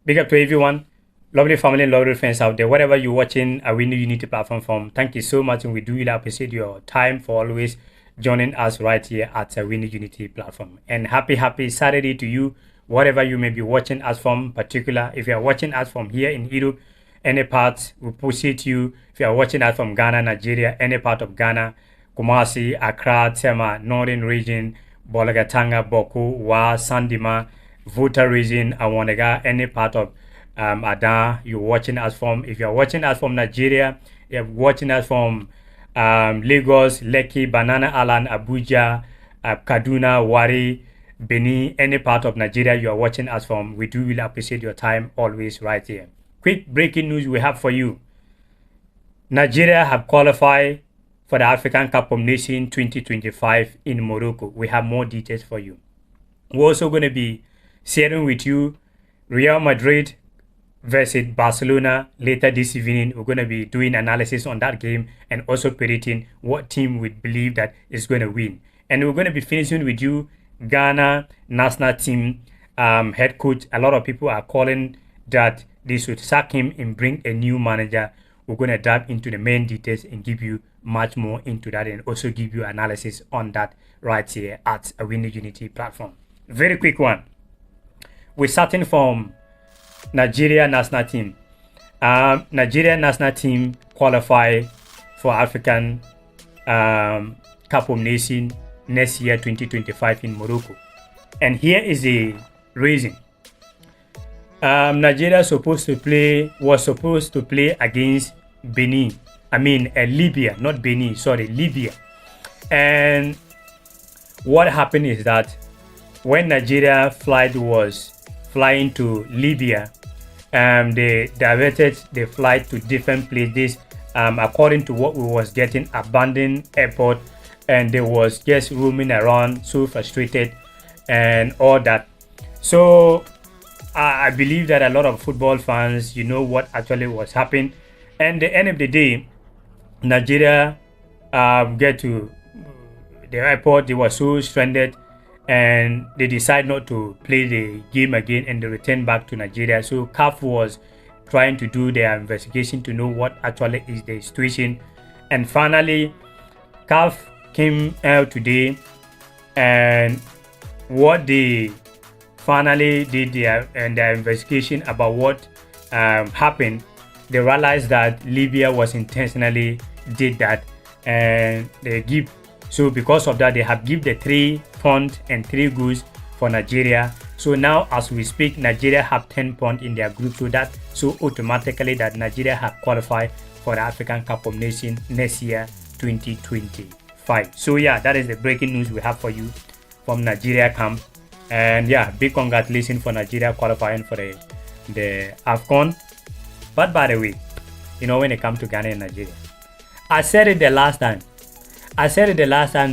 Big up to everyone. Lovely family and lovely friends out there. Whatever you're watching Awini Unity platform from, thank you so much. And we do really appreciate your time for always joining us right here at Awini Unity platform. And happy Saturday to you, whatever you may be watching us from, particular. If you are watching us from here in Europe, any part, we appreciate you. If you are watching us from Ghana, Nigeria, any part of Ghana, Kumasi, Accra, Tema, Northern region, Bolagatanga, Boko, Wa, Sandima, Volta region, Awonega, any part of Ada, you're watching us from. If you're watching us from Nigeria, you're watching us from Lagos, Lekki, Banana Island, Abuja, Kaduna, Wari, Benin, any part of Nigeria you are watching us from, we do really appreciate your time always right here. Quick breaking news we have for you. Nigeria have qualified for the African Cup of Nations 2025 in Morocco. We have more details for you. We're also going to be sharing with you R.Madrid versus Barcelona later this evening. We're going to be doing analysis on that game and also predicting what team we believe that is going to win. And we're going to be finishing with you Ghana national team head coach. A lot of people are calling that they should sack him and bring a new manager. We're going to dive into the main details and give you much more into that and also give you analysis on that right here at Awini Unity platform. Very quick one. We're starting from Nigeria national team. Nigeria national team qualify for African Cup of Nations next year 2025 in Morocco. And here is the reason. Nigeria was supposed to play against Benin. Libya, not Benin, sorry, Libya. And what happened is that when Nigeria flight was flying to Libya, they diverted the flight to different places according to what we was getting, abandoned airport, and they was just roaming around, so frustrated and all that. So I believe that a lot of football fans, you know what actually was happening. And at the end of the day, Nigeria get to the airport. They were so stranded and they decide not to play the game again and they return back to Nigeria. So CAF was trying to do their investigation to know what actually is the situation. And finally, CAF came out today, and what they finally did their investigation about what happened, they realized that Libya was intentionally did that, and they give. So because of that, they have give the 3 points and 3 goals for Nigeria. So now as we speak, Nigeria have 10 points in their group. So automatically that Nigeria have qualified for the African Cup of Nations next year 2025. So yeah, that is the breaking news we have for you from Nigeria camp. And yeah, big congratulations for Nigeria qualifying for the Afcon. But by the way, you know, when it comes to Ghana and Nigeria, I said it the last time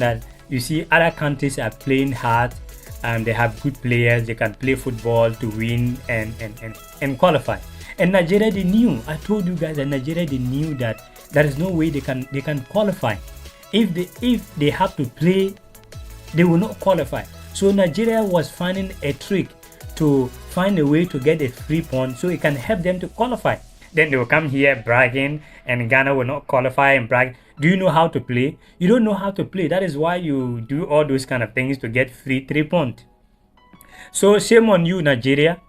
that you see other countries are playing hard and they have good players, they can play football to win and qualify. And Nigeria, they knew, I told you guys that Nigeria, they knew that there is no way they can qualify. If they have to play, they will not qualify. So Nigeria was finding a trick to find a way to get a 3 point so it can help them to qualify. Then they will come here bragging and Ghana will not qualify and brag. Do you know how to play? You don't know how to play. That is why you do all those kind of things to get free 3 points. So shame on you, Nigeria.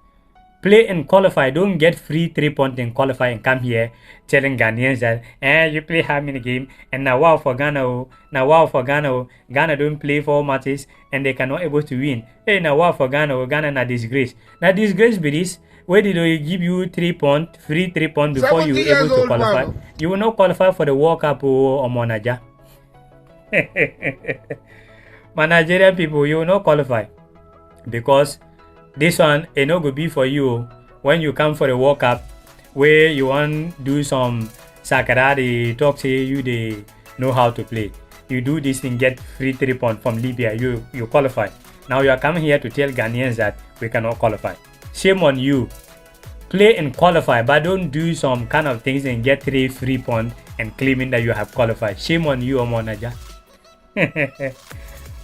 Play and qualify. Don't get free 3 points and qualify and come here telling Ghanaians that you play how many games and now wow for Ghana. Now wow for Ghana. Ghana don't play 4 matches and they cannot able to win. Hey, now wow for Ghana. Ghana na disgrace. Now disgrace be this. Where did they give you 3 points, free 3 points before you were able to qualify? Man. You will not qualify for the World Cup or Monaja. My Nigerian people, you will not qualify because this one it not go be for you when you come for the World Cup where you want do some sakara. They talk say you they know how to play. You do this thing, get free 3 points from Libya. You qualify. Now you are coming here to tell Ghanaians that we cannot qualify. Shame on you. Play and qualify, but don't do some kind of things and get 3 free points and claiming that you have qualified. Shame on you, Omonaja.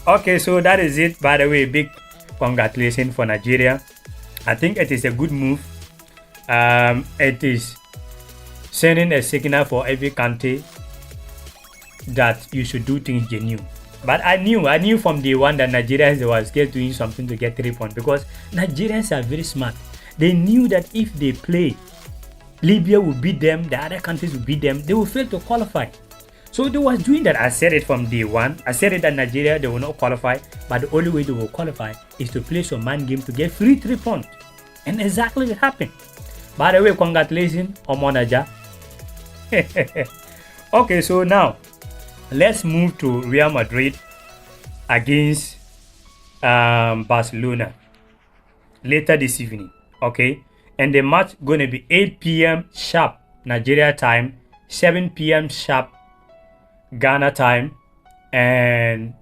Okay, so that is it. By the way, big congratulations for Nigeria. I think it is a good move It is sending a signal for every country that you should do things genuine. But I knew from day one that Nigerians was just doing something to get 3 points, because Nigerians are very smart. They knew that if they play, Libya will beat them, the other countries will beat them, they will fail to qualify. So they was doing that. I said it from day one. I said it that Nigeria, they will not qualify, but the only way they will qualify is to play some man game to get free 3 points. And exactly what happened. By the way, congratulations, Omonaja. Okay, so now let's move to Real Madrid against Barcelona later this evening. Okay, and the match gonna be 8 p.m. sharp Nigeria time, 7 p.m. sharp Ghana time, and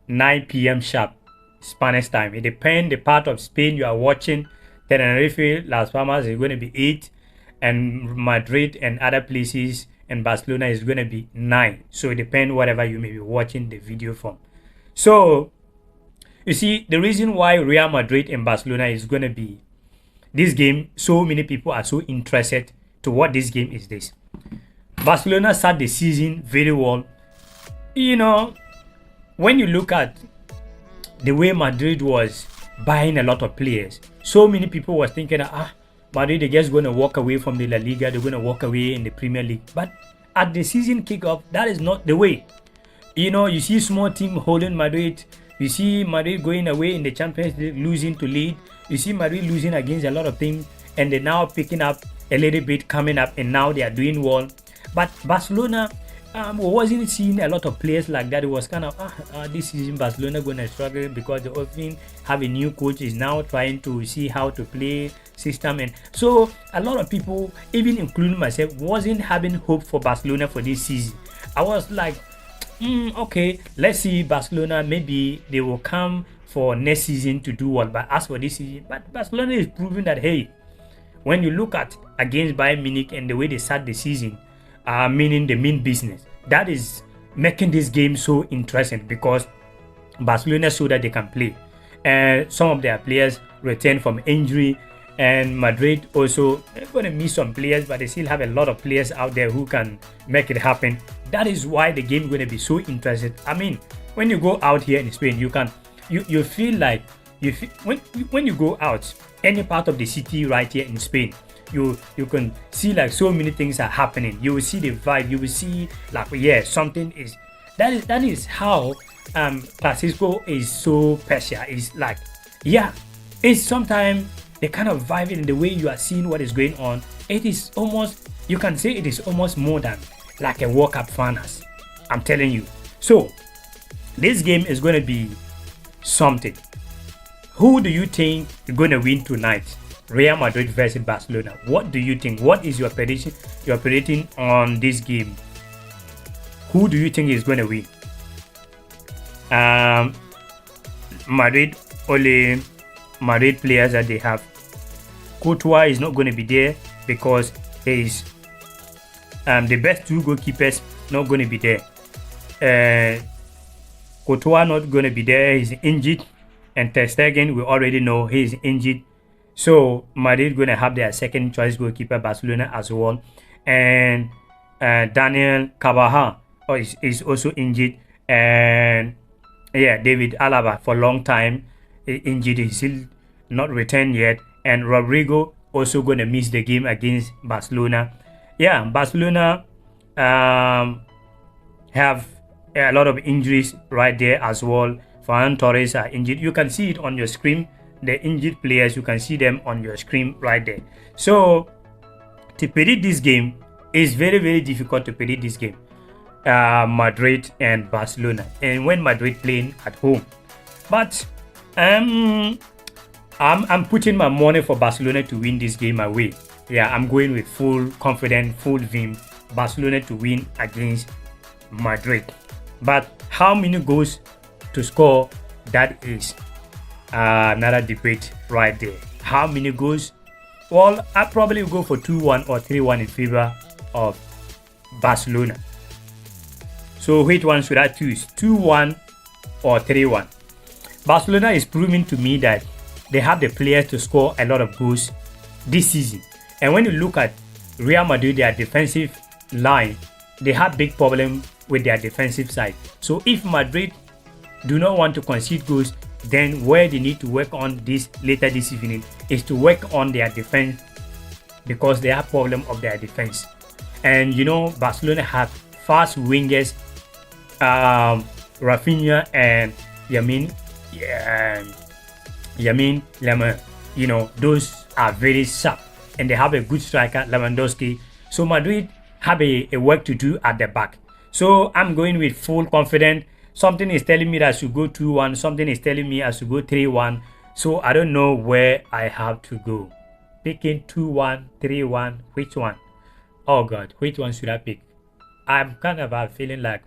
9 p.m. sharp Spanish time. It depends the part of Spain you are watching. Tenerife, Las Palmas is going to be 8, and Madrid and other places and Barcelona is going to be 9. So it depends whatever you may be watching the video from. So you see, the reason why Real Madrid and Barcelona is going to be this game, so many people are so interested to what this game is this. Barcelona started the season very well. You know, when you look at the way Madrid was buying a lot of players, so many people was thinking, Madrid, they're just going to walk away from the La Liga, they're going to walk away in the Premier League. But at the season kickoff, that is not the way. You know, you see small team holding Madrid, you see Madrid going away in the Champions League, losing to lead, you see Madrid losing against a lot of teams, and they're now picking up a little bit, coming up, and now they are doing well. But Barcelona, wasn't seeing a lot of players like that. It was kind of this season Barcelona going to struggle because they often have a new coach, is now trying to see how to play system, and so a lot of people, even including myself, wasn't having hope for Barcelona for this season. I was like, okay, let's see Barcelona, maybe they will come for next season to do well. But as for this season, but Barcelona is proving that, hey, when you look at against Bayern Munich and the way they start the season, meaning the mean business, that is making this game so interesting, because Barcelona showed that they can play, and some of their players return from injury, and Madrid also, they're going to miss some players, but they still have a lot of players out there who can make it happen. That is why the game is going to be so interesting. I mean, when you go out here in Spain, you feel like when you go out any part of the city right here in Spain, you can see like so many things are happening. You will see the vibe, you will see like, yeah, something is that is how Clásico is so special. It's like, yeah, it's sometimes the kind of vibe in the way you are seeing what is going on. It is almost, you can say it is almost more than like a World Cup finals, I'm telling you. So this game is going to be something. Who do you think is going to win tonight? Real Madrid versus Barcelona. What do you think? What is your prediction? You're predicting on this game. Who do you think is going to win? Madrid, only Madrid players that they have. Courtois is not going to be there because his the best two goalkeepers not going to be there. Courtois not going to be there. He's injured, and Ter Stegen, we already know he's injured. So Madrid going to have their second choice goalkeeper, Barcelona as well, and Daniel Carvajal is also injured, and yeah, David Alaba for a long time injured, he's still not returned yet, and Rodrigo also going to miss the game against Barcelona. Yeah, Barcelona have a lot of injuries right there as well. Ferran Torres are injured. You can see it on your screen. The injured players, you can see them on your screen right there. So to predict this game is very, very difficult to predict this game. Madrid and Barcelona, and when Madrid playing at home. But I'm putting my money for Barcelona to win this game away. Yeah, I'm going with full confidence, full vim, Barcelona to win against Madrid. But how many goals to score, that is another debate right there. How many goals? Well, I probably will go for 2-1 or 3-1 in favor of Barcelona. So which one should I choose? 2-1 or 3-1? Barcelona is proving to me that they have the players to score a lot of goals this season. And when you look at Real Madrid, their defensive line, they have big problem with their defensive side. So if Madrid do not want to concede goals, then where they need to work on this later this evening is to work on their defense, because they have problem of their defense. And you know, Barcelona have fast wingers, Rafinha and Yamin Lemar. You know, those are very sharp, and they have a good striker, Lewandowski. So Madrid have a work to do at the back. So I'm going with full confidence. Something is telling me that I should go 2-1. Something is telling me I should go 3-1. So I don't know where I have to go. Picking 2-1, 3-1, which one? Oh God, which one should I pick? I'm kind of feeling like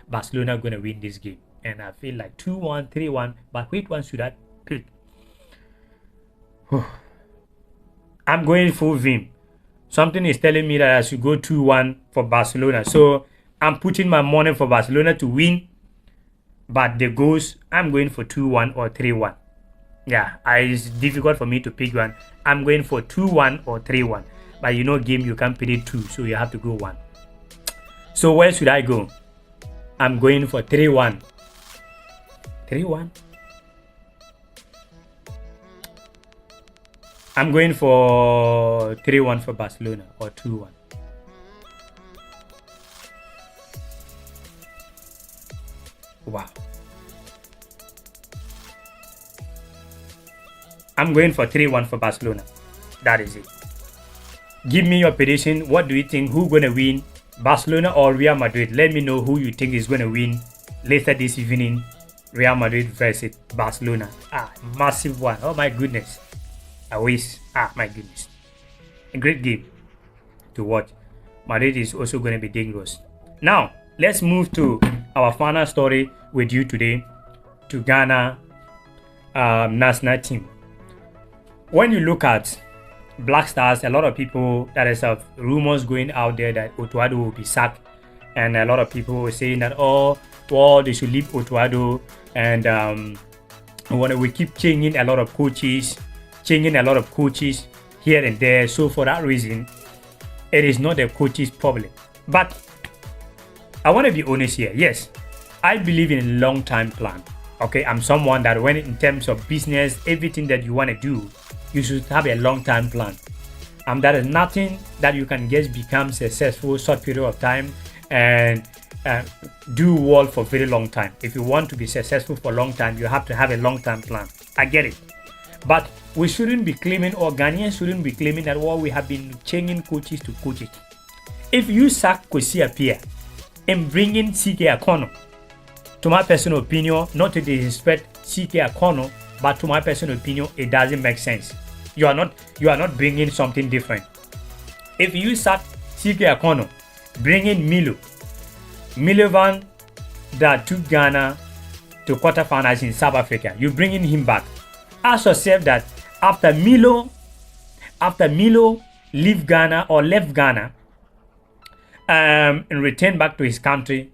Barcelona going to win this game. And I feel like 2-1, 3-1. But which one should I pick? I'm going full vim. Something is telling me that I should go 2-1 for Barcelona. So I'm putting my money for Barcelona to win. But the goals, I'm going for 2-1 or 3-1. Yeah, it's difficult for me to pick one. I'm going for 2-1 or 3-1. But you know, game you can't predict 2, so you have to go 1. So where should I go? I'm going for 3-1. 3-1? I'm going for 3-1 for Barcelona or 2-1. Wow. I'm going for 3-1 for Barcelona. That is it. Give me your prediction. What do you think? Who's going to win? Barcelona or Real Madrid? Let me know who you think is going to win later this evening. Real Madrid versus Barcelona. Massive one. Oh my goodness. I wish. My goodness. A great game to watch. Madrid is also going to be dangerous. Now, let's move to our final story with you today, to Ghana national team. When you look at Black Stars, a lot of people, that is rumors going out there that Otuado will be sacked, and a lot of people were saying that, oh, well, they should leave Otuado, and we keep changing a lot of coaches here and there. So for that reason, it is not the coach's problem. But I want to be honest here. Yes, I believe in a long-term plan. Okay, I'm someone that when in terms of business, everything that you want to do, you should have a long-term plan. There is nothing that you can just become successful short period of time and do well for very long time. If you want to be successful for a long time, you have to have a long-term plan. I get it. But we shouldn't be claiming, or Ghanaians shouldn't be claiming that, well, we have been changing coaches to coaches. If you sack Kwesi Appiah and bring in CK Akono, to my personal opinion, not to disrespect CK Akono, but to my personal opinion, it doesn't make sense. You are not bringing something different. If you sack CK Akono, bring in Milovan that took Ghana to quarterfinals in South Africa. You bringing him back. Ask yourself that after Milo left Ghana and returned back to his country,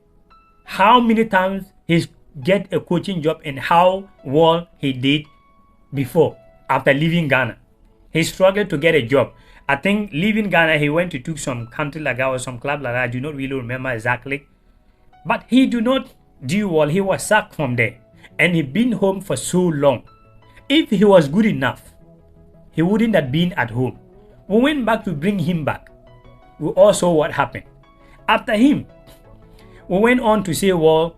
how many times he's get a coaching job and how well he did before after leaving Ghana. He struggled to get a job. I think leaving Ghana, he went to took some country like that or some club like that. I do not really remember exactly. But he do not do well. He was sacked from there. And he been home for so long. If he was good enough, he wouldn't have been at home. We went back to bring him back. We all saw what happened. After him, we went on to say, well,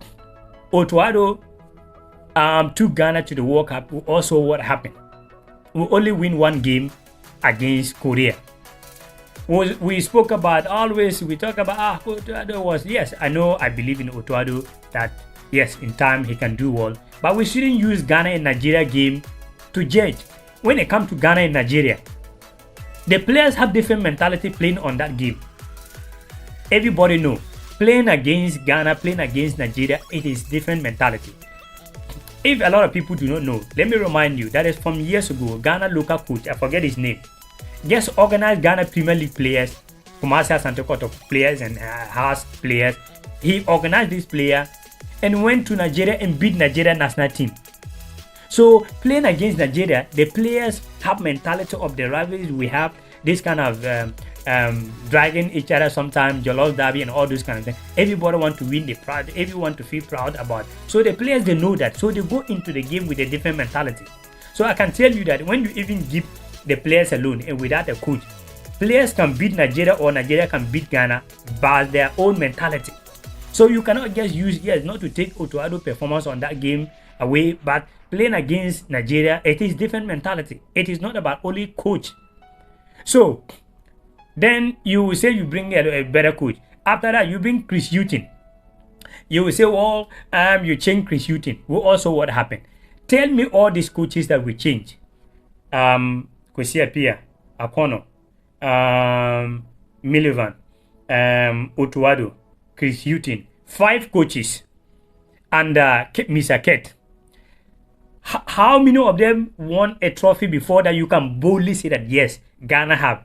Otuado took Ghana to the World Cup. We all saw what happened. We only win one game against Korea. We spoke about, always we talk about, Otuado was, yes, I know, I believe in Otuado that, yes, in time he can do well. But we shouldn't use Ghana and Nigeria game to judge. When it comes to Ghana and Nigeria, the players have different mentality playing on that game. Everybody know, playing against Ghana, playing against Nigeria, it is different mentality. If a lot of people do not know, let me remind you that is from years ago, Ghana local coach, I forget his name, just organized Ghana Premier League players, Kumasi Asante Kotoko players and Haas players. He organized this player and went to Nigeria and beat Nigeria national team. So playing against Nigeria, the players have mentality of the rivalries we have, this kind of dragging each other sometimes, Jollof Derby and all those kind of things. Everybody want to win the proud, everyone to feel proud about. So the players, they know that. So they go into the game with a different mentality. So I can tell you that when you even give the players alone and without a coach, players can beat Nigeria or Nigeria can beat Ghana by their own mentality. So you cannot just use, yes, not to take Otuado's performance on that game away, but playing against Nigeria, it is different mentality. It is not about only coach. So then you will say you bring a better coach. After that, you bring Chris Hughton. You will say, well, you change Chris Hughton. Well, also what happened? Tell me all these coaches that we change. Kwesi Appiah, Akono, Milivan, Otuado, Chris Hughton. 5 coaches and Mr. Ket. How many of them won a trophy before that you can boldly say that yes, Ghana have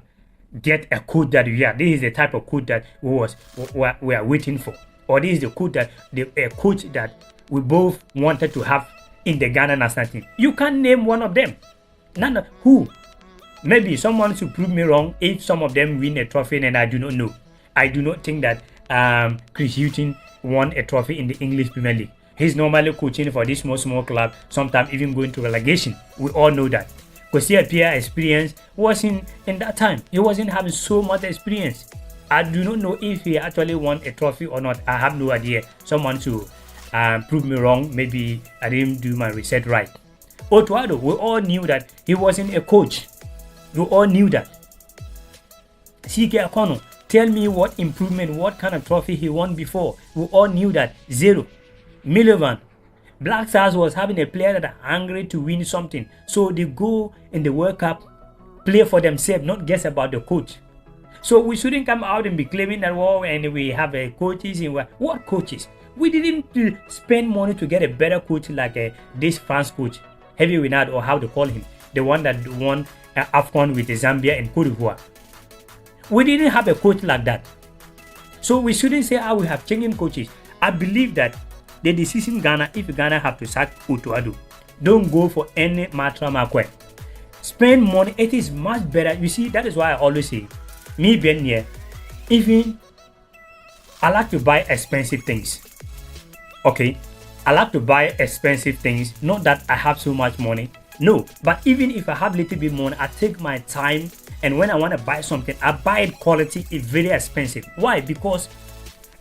get a coach that this is the type of coach that we are waiting for, or this is the coach that a coach that we both wanted to have in the Ghana national team? You can't name one of them. None of who? Maybe someone should prove me wrong if some of them win a trophy and I do not know. I do not think that Chris Hughton won a trophy in the English Premier League. He's normally coaching for this small club, sometimes even going to relegation. We all know that. Kwesi Appiah experience wasn't in that time. He wasn't having so much experience. I do not know if he actually won a trophy or not. I have no idea. Someone should prove me wrong. Maybe I didn't do my research right. Otuado, we all knew that he wasn't a coach. We all knew that. CK Akono, tell me what improvement, what kind of trophy he won before. We all knew that. 0. Milivan, Black Stars was having a player that are hungry to win something. So they go in the World Cup, play for themselves, not guess about the coach. So we shouldn't come out and be claiming that, well, and we have a coaches. What coaches? We didn't spend money to get a better coach like this France coach, Heavy Winard, or how to call him, the one that won Afcon with Zambia and Cote d'Ivoire. We didn't have a coach like that. So we shouldn't say, we have changing coaches. I believe that the decision Ghana, if Ghana have to sack Otuado, don't go for any Matra Makwe. Spend money. It is much better. You see, that is why I always say, me being here, even I like to buy expensive things. Okay, I like to buy expensive things. Not that I have so much money. No, but even if I have little bit money, I take my time, and when I want to buy something, I buy it quality. It's very expensive. Why? Because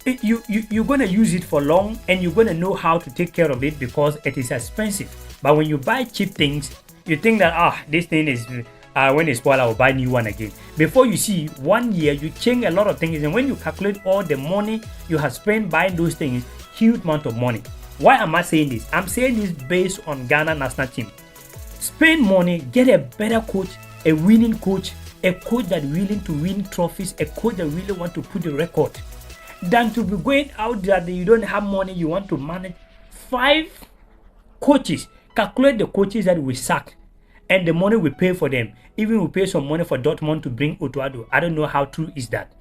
you're going to use it for long, and you're going to know how to take care of it because it is expensive. But when you buy cheap things, you think that this thing is when it's spoiled, I will buy new one again. Before you see, 1 year you change a lot of things, and when you calculate all the money you have spent buying those things, huge amount of money. Why am I saying this? I'm saying this based on Ghana national team. Spend money, get a better coach, a winning coach, a coach that willing to win trophies, a coach that really want to put the record, than to be going out there that you don't have money, you want to manage 5 coaches. Calculate the coaches that we sack and the money we pay for them. Even we pay some money for Dortmund to bring Otuado. I don't know how true is that.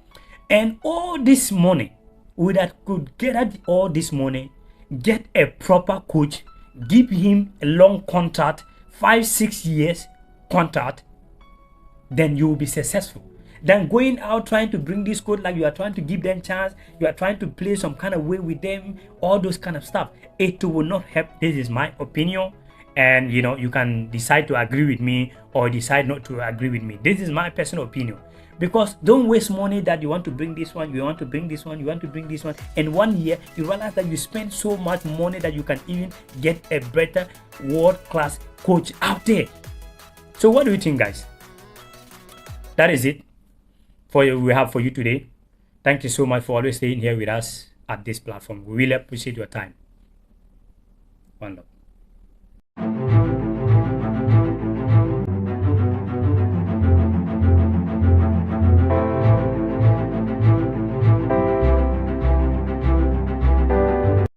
And all this money, we that could get at all this money, get a proper coach, give him a long contract, 5-6 years contract, then you will be successful. Than going out trying to bring this coach like you are trying to give them chance, you are trying to play some kind of way with them, all those kind of stuff. It will not help. This is my opinion, and you can decide to agree with me or decide not to agree with me. This is my personal opinion. Because don't waste money that you want to bring this one, you want to bring this one, you want to bring this one. In 1 year, you realize that you spend so much money that you can even get a better world-class coach out there. So what do you think, guys? That is it we have for you today. Thank you so much for always staying here with us at this platform. We really appreciate your time. One love.